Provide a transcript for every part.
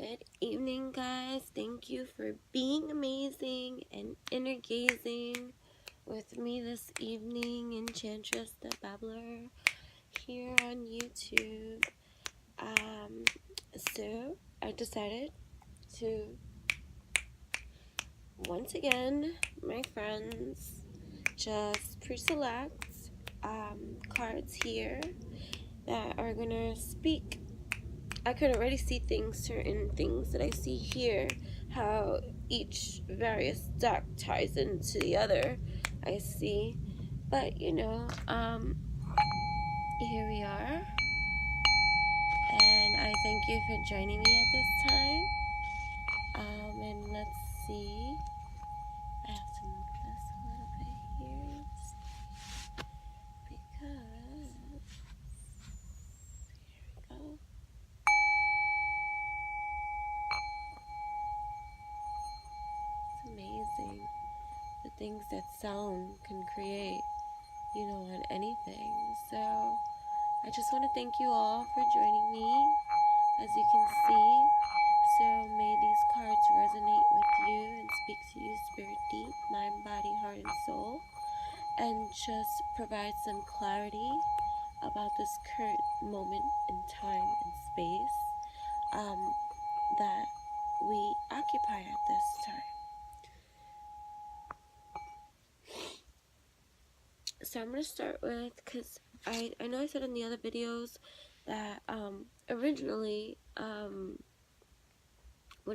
Good evening, guys. Thank you for being amazing and inner gazing with me this evening, Enchantress the Babbler, here on YouTube. So I decided to, once again, my friends, just pre-select cards here that are gonna speak. I could already see certain things that I see here, how each various deck ties into the other, I see. But, here we are. And I thank you for joining me at this time. And let's see. I have to move this a little bit here. Because, here we go. Amazing the things that sound can create, on anything. So I just want to thank you all for joining me, as you can see. So may these cards resonate with you and speak to you spirit deep, mind, body, heart, and soul, and just provide some clarity about this current moment in time and space that we occupy at this time. So I'm going to start with, because I know I said in the other videos that originally when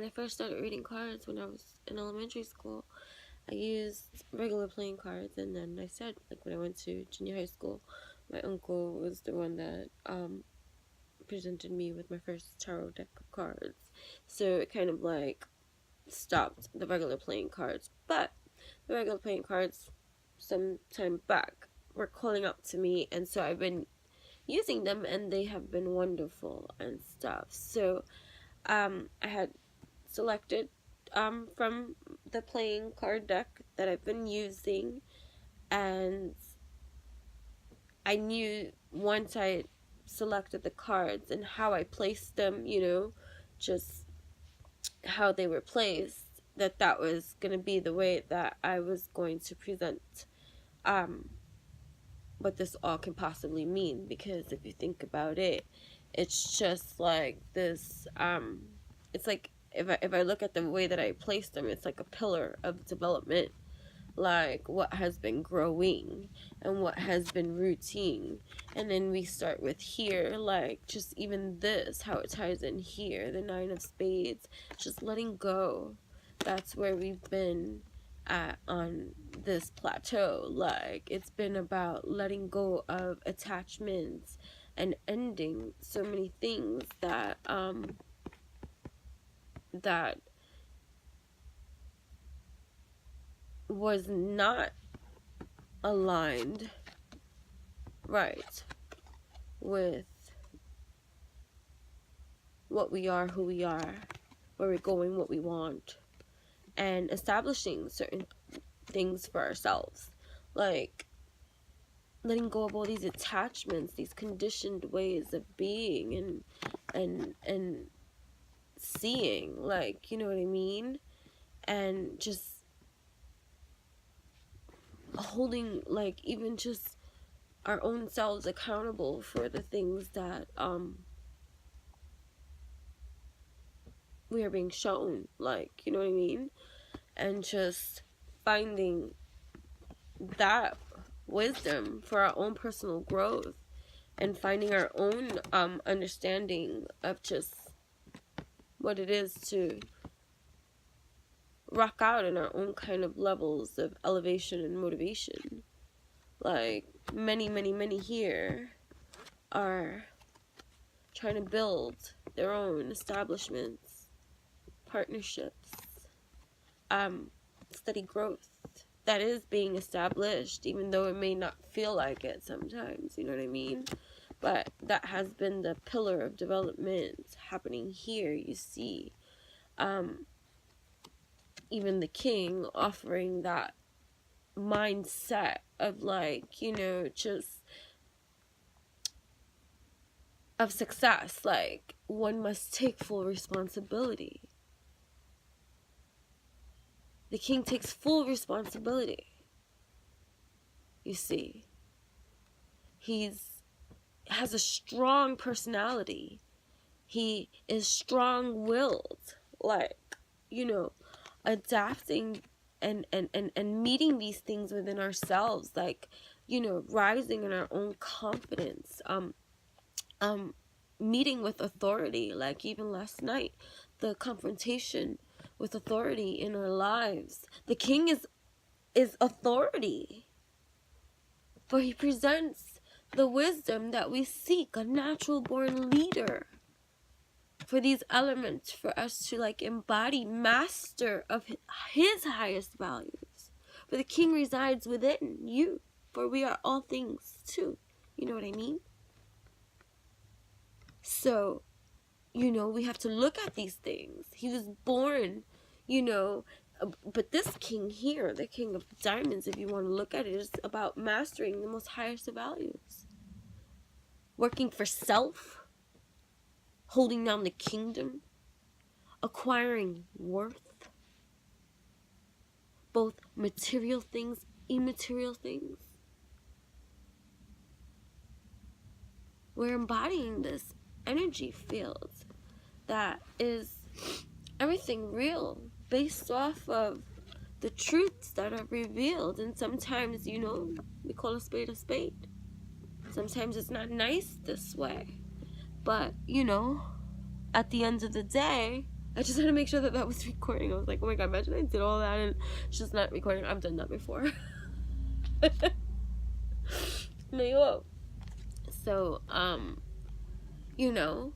I first started reading cards when I was in elementary school, I used regular playing cards, and then I said, like, when I went to junior high school, my uncle was the one that presented me with my first tarot deck of cards. So it kind of like stopped the regular playing cards. But the regular playing cards some time back were calling up to me, and so I've been using them, and they have been wonderful and stuff. So I had selected from the playing card deck that I've been using, and I knew once I selected the cards and how I placed them, just how they were placed, that was going to be the way that I was going to present what this all can possibly mean. Because if you think about it, it's just like this, it's like, if I look at the way that I placed them, it's like a pillar of development, like what has been growing and what has been routine. And then we start with here, like just even this, how it ties in here, the 9 of Spades, just letting go. That's where we've been at on this plateau. Like, it's been about letting go of attachments and ending so many things that that was not aligned right with what we are, who we are, where we're going, what we want, and establishing certain things for ourselves, like letting go of all these attachments, these conditioned ways of being and seeing, like, you know what I mean, and just holding, like, even just our own selves accountable for the things that we are being shown, like, you know what I mean, and just finding that wisdom for our own personal growth, and finding our own understanding of just what it is to rock out in our own kind of levels of elevation and motivation. Like, many here are trying to build their own establishments, partnerships, steady growth that is being established, even though it may not feel like it sometimes, you know what I mean? But that has been the pillar of development happening here. You see, even the king offering that mindset of, like, just of success. Like, one must take full responsibility. The king takes full responsibility. You see, has a strong personality. He is strong-willed, like, you know, adapting and meeting these things within ourselves, like, you know, rising in our own confidence, meeting with authority, like even last night, the confrontation with authority in our lives. The king is authority, for he presents the wisdom that we seek, a natural born leader for these elements, for us to like embody, master of his highest values. For the king resides within you, for we are all things too. You know what I mean? So, you know, we have to look at these things. He was born, you know, but this king here, the king of diamonds, if you want to look at it, is about mastering the most highest of values. Working for self, holding down the kingdom, acquiring worth, both material things, immaterial things. We're embodying this energy field that is everything real, based off of the truths that are revealed. And sometimes, you know, we call a spade a spade. Sometimes it's not nice this way. But, you know, at the end of the day, I just had to make sure that that was recording. I was like, oh my god, imagine I did all that and it's just not recording. I've done that before. No. So, you know,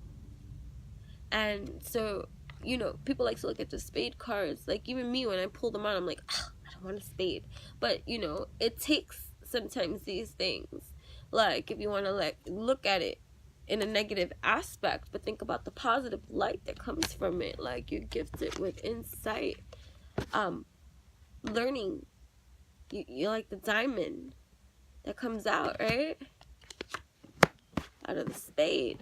and so, you know, people like to look at the spade cards. Like, even me, when I pull them out, I'm like, I don't want a spade. But, you know, it takes sometimes these things. Like, if you want to, like, look at it in a negative aspect, but think about the positive light that comes from it. Like, you're gifted with insight. Learning. You're like the diamond that comes out, right? Out of the spade.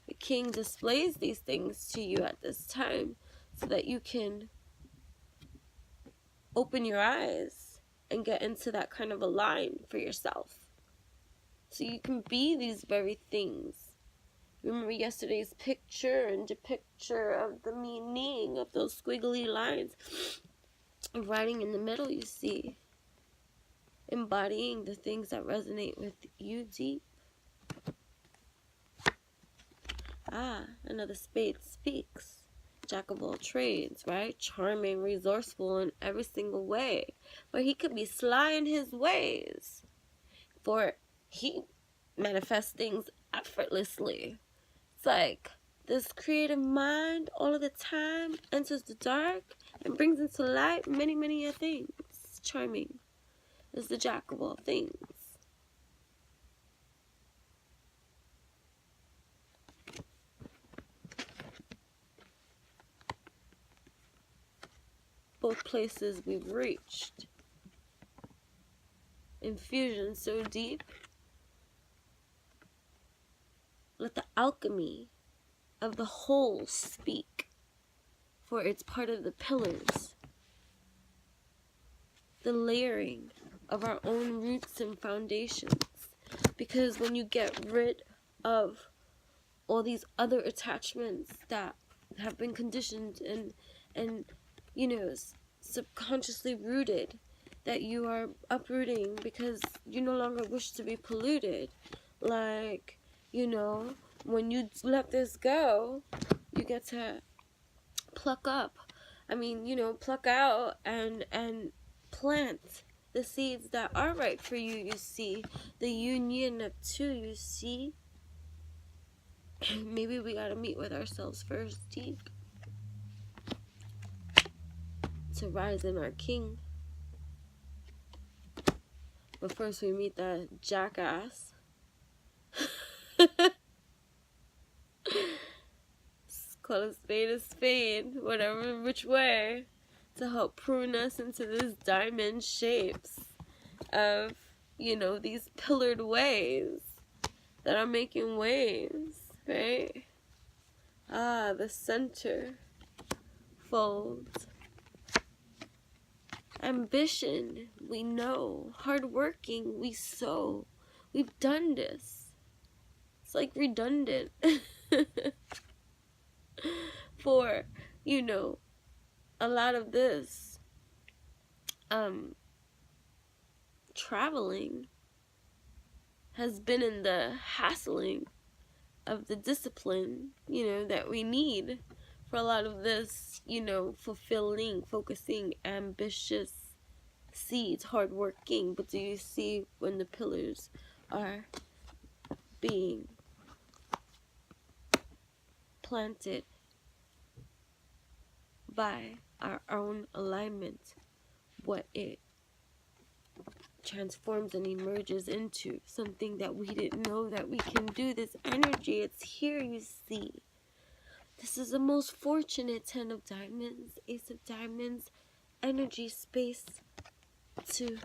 The king displays these things to you at this time so that you can open your eyes and get into that kind of a line for yourself. So you can be these very things. Remember yesterday's picture and depiction of the meaning of those squiggly lines. Writing in the middle, you see. Embodying the things that resonate with you deep. Another spade speaks. Jack of all trades, right? Charming, resourceful in every single way. But he could be sly in his ways. For he manifests things effortlessly. It's like this creative mind all of the time enters the dark and brings into light many, many things. Charming is the jack of all things. Both places we've reached. Infusion so deep. Let the alchemy of the whole speak, for it's part of the pillars. The layering of our own roots and foundations. Because when you get rid of all these other attachments that have been conditioned and you know, subconsciously rooted, that you are uprooting because you no longer wish to be polluted. Like, you know, when you let this go, you get to pluck up. I mean, you know, pluck out and plant the seeds that are right for you, you see. The union of two, you see. Maybe we gotta meet with ourselves first, deep. To rise in our king. But first we meet that jackass. Call a spade, whatever, which way, to help prune us into this diamond shapes of, you know, these pillared ways that are making waves, right? The center folds. Ambition, we know. Hardworking, we sow. We've done this. It's like redundant for, you know, a lot of this traveling has been in the hassling of the discipline, you know, that we need for a lot of this, you know, fulfilling, focusing, ambitious seeds, hardworking. But do you see when the pillars are being planted by our own alignment, what it transforms and emerges into? Something that we didn't know that we can do. This energy, it's here, you see. This is the most fortunate 10 of diamonds, ace of diamonds, energy space to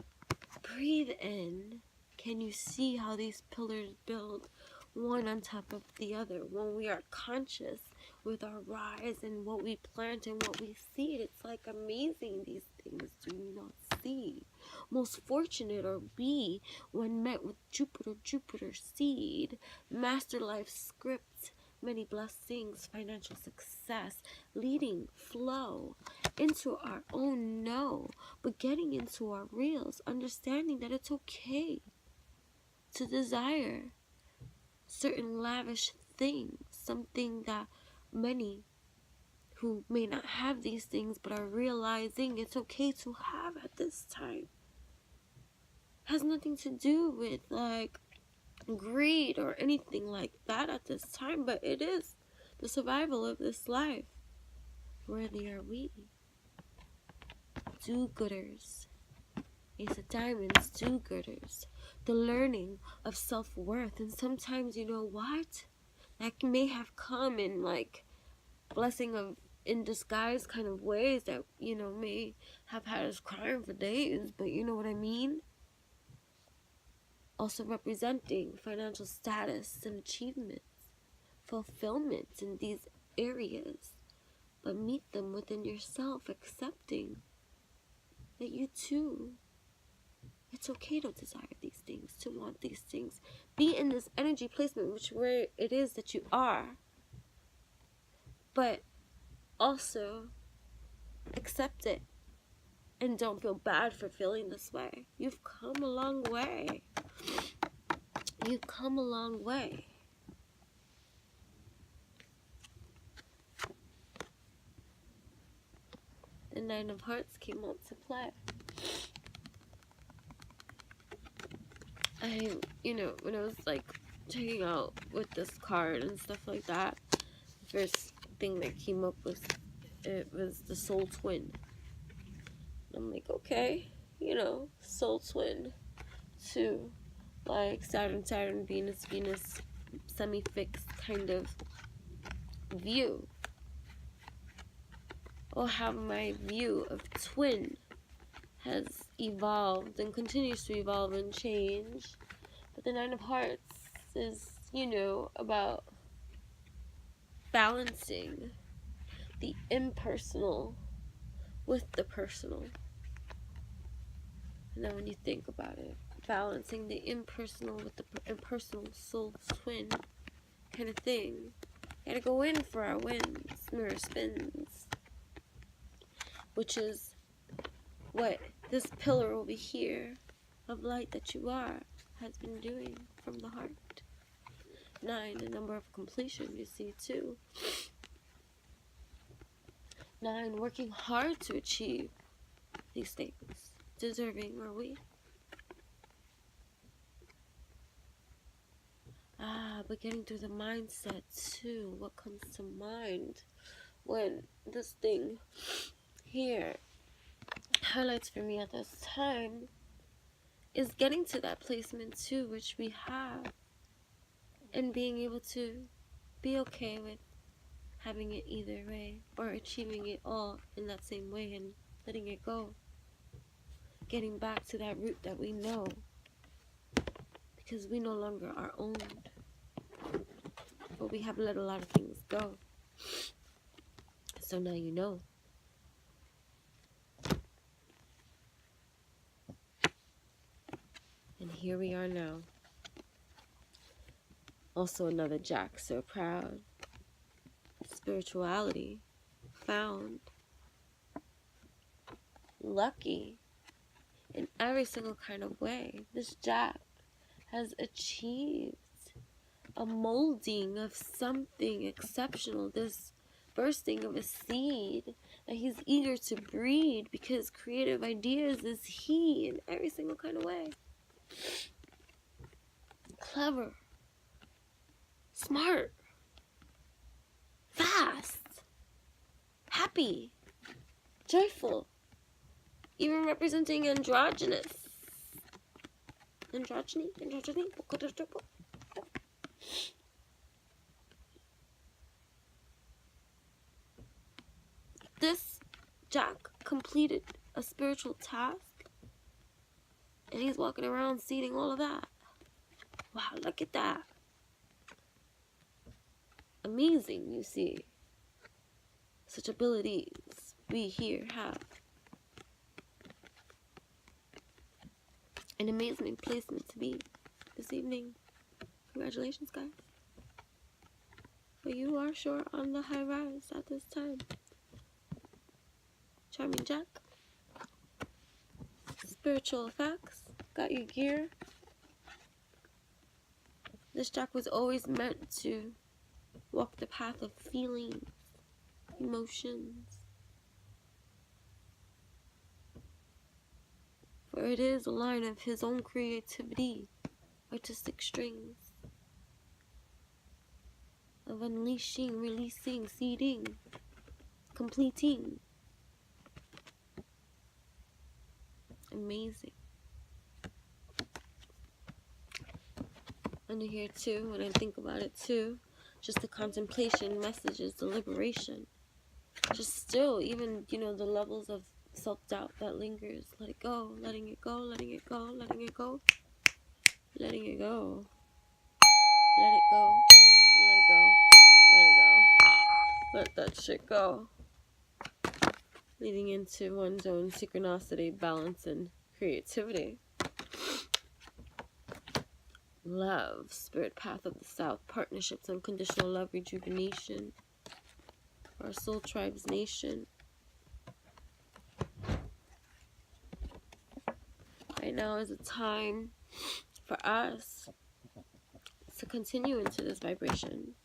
breathe in. Can you see how these pillars build one on top of the other? When we are conscious with our rise and what we plant and what we seed, it's like amazing. These things do you not see? Most fortunate are we when met with Jupiter seed, master life script, many blessings, financial success, leading flow into our own no, but getting into our reals, understanding that it's okay to desire certain lavish things, something that many who may not have these things but are realizing it's okay to have at this time. Has nothing to do with like greed or anything like that at this time, but it is the survival of this life. Worthy are we, do-gooders, ace of diamonds, do-gooders, the learning of self-worth. And sometimes, you know what, that may have come in like blessing of in disguise kind of ways that, you know, may have had us crying for days, but you know what I mean. Also representing financial status and achievements, fulfillment in these areas, but meet them within yourself, accepting that you too, it's okay to desire these things, to want these things. Be in this energy placement, which where it is that you are, but also accept it and don't feel bad for feeling this way. You've come a long way. You've come a long way. The Nine of Hearts came out to play. You know, when I was like checking out with this card and stuff like that, the first thing that came up was the soul twin. And I'm like, okay, you know, soul twin to like Saturn, Venus, semi-fixed kind of view. Or how my view of twin has evolved and continues to evolve and change. But the Nine of Hearts is, you know, about balancing the impersonal with the personal. And then when you think about it, balancing the impersonal with the impersonal soul twin kind of thing. Gotta go in for our wins, mirror spins. Which is what this pillar over here of light that you are has been doing from the heart. 9, the number of completion, you see too. 9, working hard to achieve these things. Deserving are we. But getting through the mindset too. What comes to mind when this thing here highlights for me at this time is getting to that placement too, which we have, and being able to be okay with having it either way, or achieving it all in that same way and letting it go. Getting back to that root that we know, because we no longer are owned. but we have let a lot of things go. So now you know. And here we are now. Also another Jack, so proud. Spirituality. Found. Lucky. In every single kind of way. This Jack has achieved a molding of something exceptional. This bursting of a seed that he's eager to breed, because creative ideas is he in every single kind of way. Clever, smart, fast, happy, joyful, even representing androgynous. Androgyny? This Jack completed a spiritual task, and he's walking around seeing all of that. Wow, look at that. Amazing, you see. Such abilities we here have. An amazing placement to be this evening. Congratulations, guys. But you are sure on the high rise at this time. Charming Jack. Spiritual effects. Got your gear. This Jack was always meant to walk the path of feelings, emotions. For it is a line of his own creativity, artistic strings, of unleashing, releasing, seeding, completing. Amazing. Under here too, when I think about it too, just the contemplation, messages, the liberation. Just still, even, you know, the levels of self-doubt that lingers. Let it go, letting it go, letting it go, letting it go, letting it go. Let it go, let it go, let it go. Let that shit go. Leading into one's own synchronicity, balance, and creativity. Love, spirit path of the South, partnerships, unconditional love, rejuvenation. Our soul tribe's nation. Right now is a time for us to continue into this vibration,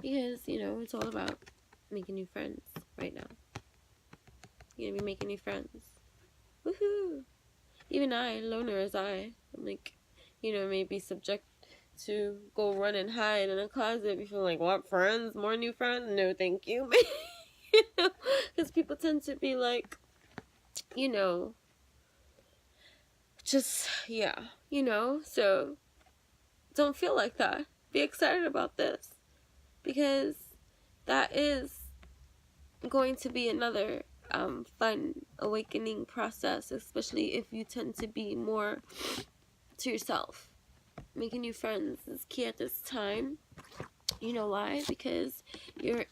because, you know, it's all about making new friends right now. You're gonna be making new friends. Woohoo! Even I, loner as I'm like, you know, maybe subject to go run and hide in a closet. You feel like, what, friends? More new friends? No, thank you. Because people tend to be like, you know, just, yeah, you know, so don't feel like that. Be excited about this, because that is going to be another fun awakening process, especially if you tend to be more to yourself. Making new friends is key at this time. You know why? Because you're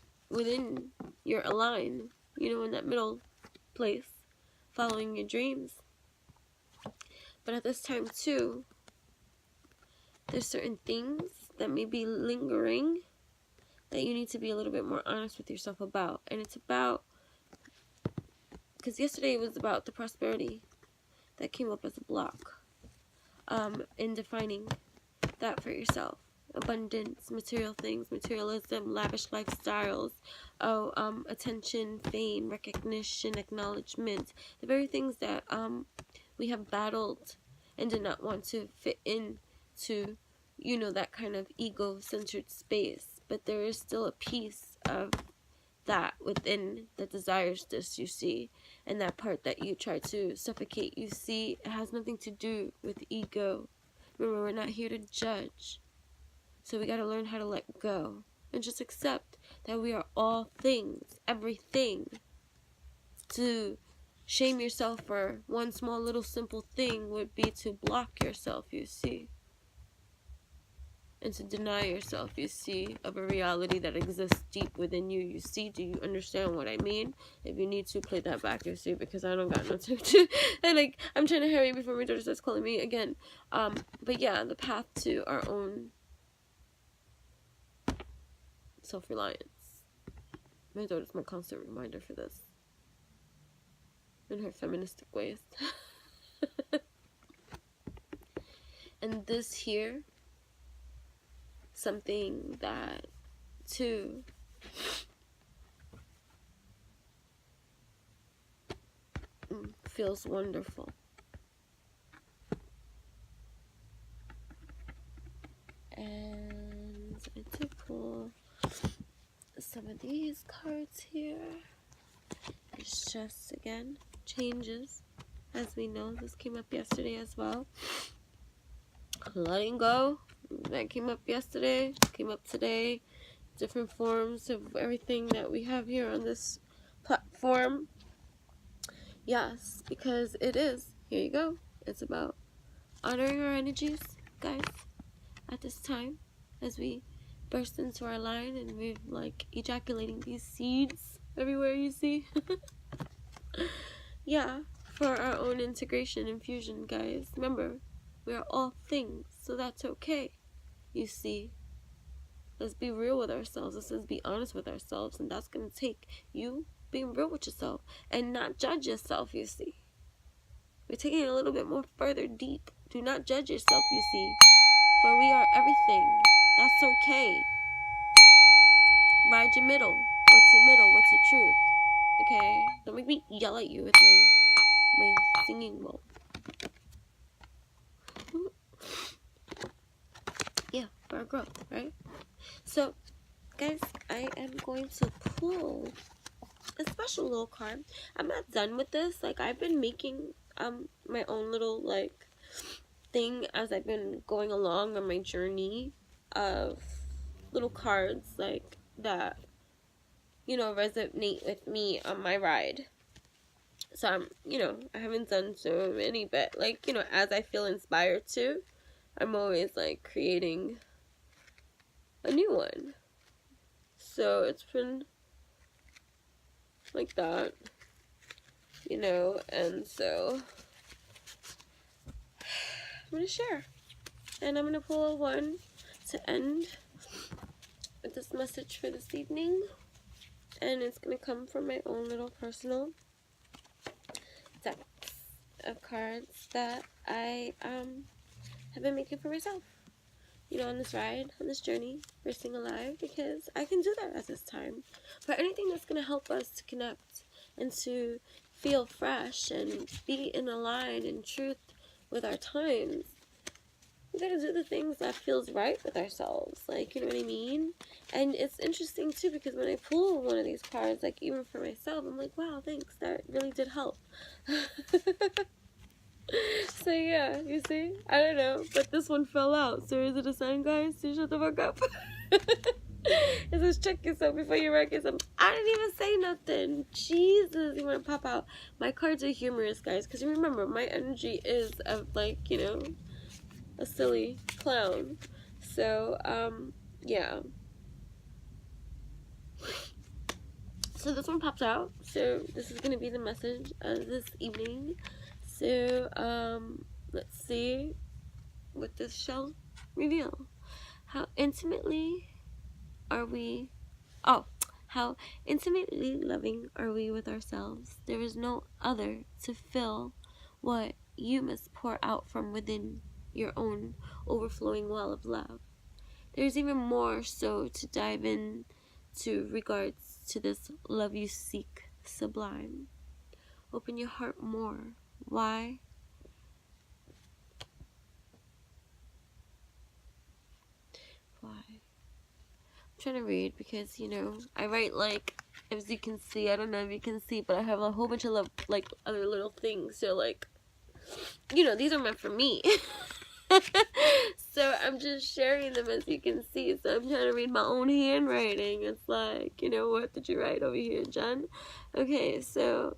aligned, you know, in that middle place, following your dreams. But at this time too, there's certain things that may be lingering that you need to be a little bit more honest with yourself about. And it's about, because yesterday it was about the prosperity that came up as a block in defining that for yourself. Abundance, material things, materialism, lavish lifestyles, attention, fame, recognition, acknowledgement, the very things that we have battled and did not want to fit into, you know, that kind of ego-centered space. But there is still a piece of that within the desires this you see, and that part that you try to suffocate, you see, it has nothing to do with ego. Remember, we're not here to judge. So we got to learn how to let go and just accept that we are all things, everything. To shame yourself for one small little simple thing would be to block yourself, you see. and to deny yourself, you see, of a reality that exists deep within you. You see, do you understand what I mean? If you need to, play that back, you see, because I don't got no time to, and like, I'm trying to hurry before my daughter starts calling me again. But yeah, the path to our own self-reliance. My daughter's my constant reminder for this, in her feministic ways. And this here, something that too feels wonderful. And I did pull some of these cards here. It's just, again, changes. As we know, this came up yesterday as well. Letting go, that came up yesterday, came up today. Different forms of everything that we have here on this platform. Yes, because it is, here you go, it's about honoring our energies, guys, at this time, as we burst into our line and we're like ejaculating these seeds everywhere you see. Yeah, for our own integration and fusion, guys. Remember, we are all things, so that's okay. You see, let's be real with ourselves. Let's be honest with ourselves, and that's gonna take you being real with yourself and not judge yourself. You see, we're taking it a little bit more further deep. Do not judge yourself. You see, for we are everything. That's okay. Ride your middle. What's your middle? What's your truth? Okay, don't make me yell at you with my singing bowl. Yeah, for our growth, right? So, guys, I am going to pull a special little card. I'm not done with this. Like, I've been making my own little like thing as I've been going along on my journey of little cards like that, you know, resonate with me on my ride. So I'm, you know, I haven't done so many, but like, you know, as I feel inspired to, I'm always like creating a new one. So it's been like that, you know, and so I'm gonna share, and I'm gonna pull one to end with this message for this evening, and it's gonna come from my own little personal deck of cards that I have been making for myself, you know, on this ride, on this journey, for staying alive, because I can do that at this time. For anything that's gonna help us to connect and to feel fresh and be in a line and truth with our times, we gotta do the things that feels right with ourselves, like, you know what I mean? And it's interesting too, because when I pull one of these cards, like, even for myself, I'm like, wow, thanks, that really did help. So yeah, you see, I don't know, but this one fell out. So is it a sign, guys, to shut the fuck up? It says check yourself before you wreck yourself. I didn't even say nothing. Jesus, you want to pop out? My cards are humorous, guys, because remember, my energy is of, like, you know, a silly clown. So yeah, so this one pops out. So this is gonna be the message of this evening. So let's see what this shall reveal. How intimately are we, how intimately loving are we with ourselves? There is no other to fill what you must pour out from within your own overflowing well of love. There's even more so to dive in to regards to this love you seek sublime. Open your heart more. Why? Why? I'm trying to read because, you know, I write, like, as you can see, I don't know if you can see, but I have a whole bunch of like other little things. So, like, you know, these are meant for me. So I'm just sharing them, as you can see. So I'm trying to read my own handwriting. It's like, you know, what did you write over here, Jen? Okay, so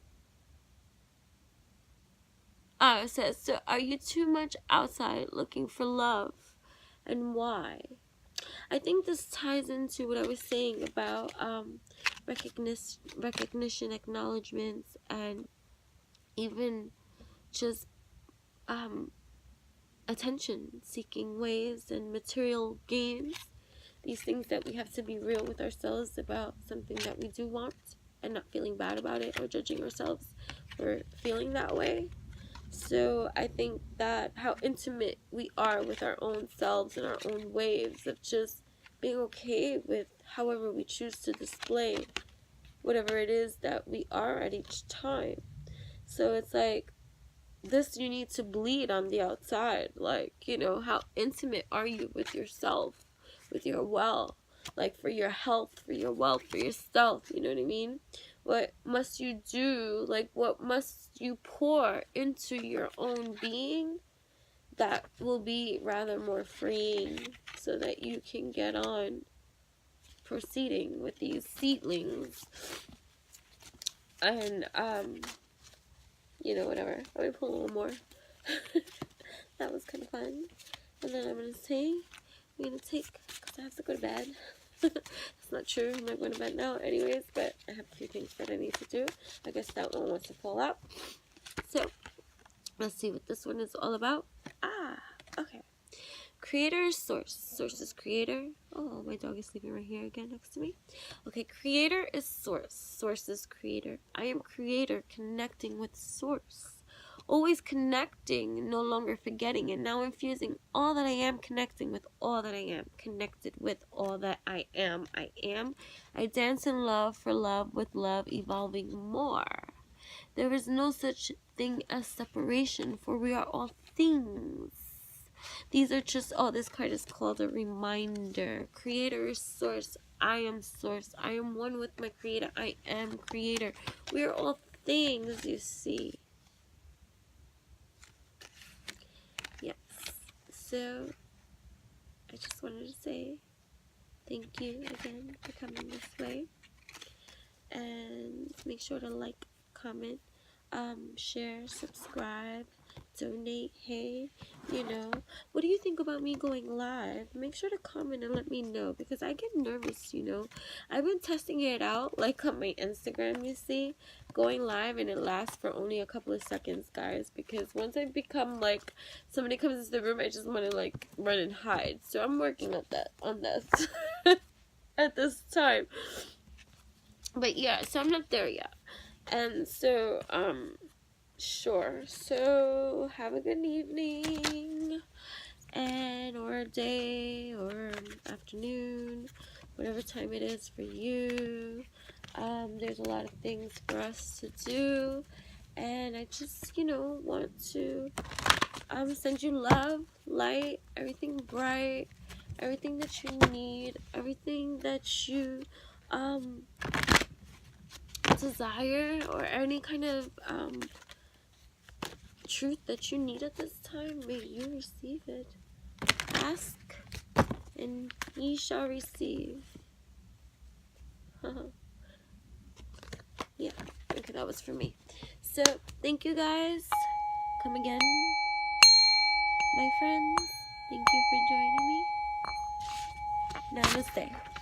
it says, so are you too much outside looking for love, and why? I think this ties into what I was saying about recognition, acknowledgments, and even just attention seeking ways and material gains. These things that we have to be real with ourselves about something that we do want, and not feeling bad about it or judging ourselves for feeling that way. So I think that how intimate we are with our own selves and our own waves of just being okay with however we choose to display whatever it is that we are at each time. So it's like, this you need to bleed on the outside. Like, you know, how intimate are you with yourself, with your well, like for your health, for your wealth, for yourself, you know what I mean? What must you do, like what must you pour into your own being that will be rather more freeing, so that you can get on proceeding with these seedlings. And you know, whatever, I'm gonna pull a little more. That was kind of fun. And then I'm gonna take, because I have to go to bed. It's not true, I'm not going to bed now anyways, but I have a few things that I need to do. I guess that one wants to fall out. So let's see what this one is all about. Okay. Creator is source. Source is creator. Oh, my dog is sleeping right here again next to me. Okay, creator is source. Source is creator. I am creator, connecting with source. Always connecting, no longer forgetting, and now infusing all that I am, connecting with all that I am, connected with all that I am. I dance in love, for love, with love, evolving more. There is no such thing as separation, for we are all things. These are just, this card is called a reminder. Creator is source. I am source. I am one with my creator. I am creator. We are all things, you see. Yes. So, I just wanted to say thank you again for coming this way. And make sure to like, comment, share, subscribe, donate. Hey, you know, what do you think about me going live? Make sure to comment and let me know, because I get nervous, you know. I've been testing it out, like on my Instagram, you see, going live, and it lasts for only a couple of seconds, guys, because once I become like, somebody comes into the room, I just want to like run and hide. So I'm working on this at this time. But yeah, so I'm not there yet. And so, sure. So, have a good evening, and or a day, or afternoon, whatever time it is for you. There's a lot of things for us to do, and I just, you know, want to send you love, light, everything bright, everything that you need, everything that you desire, or any kind of truth that you need at this time. May you receive it. Ask and ye shall receive. Yeah, okay, that was for me. So thank you guys. Come again, my friends. Thank you for joining me. Namaste.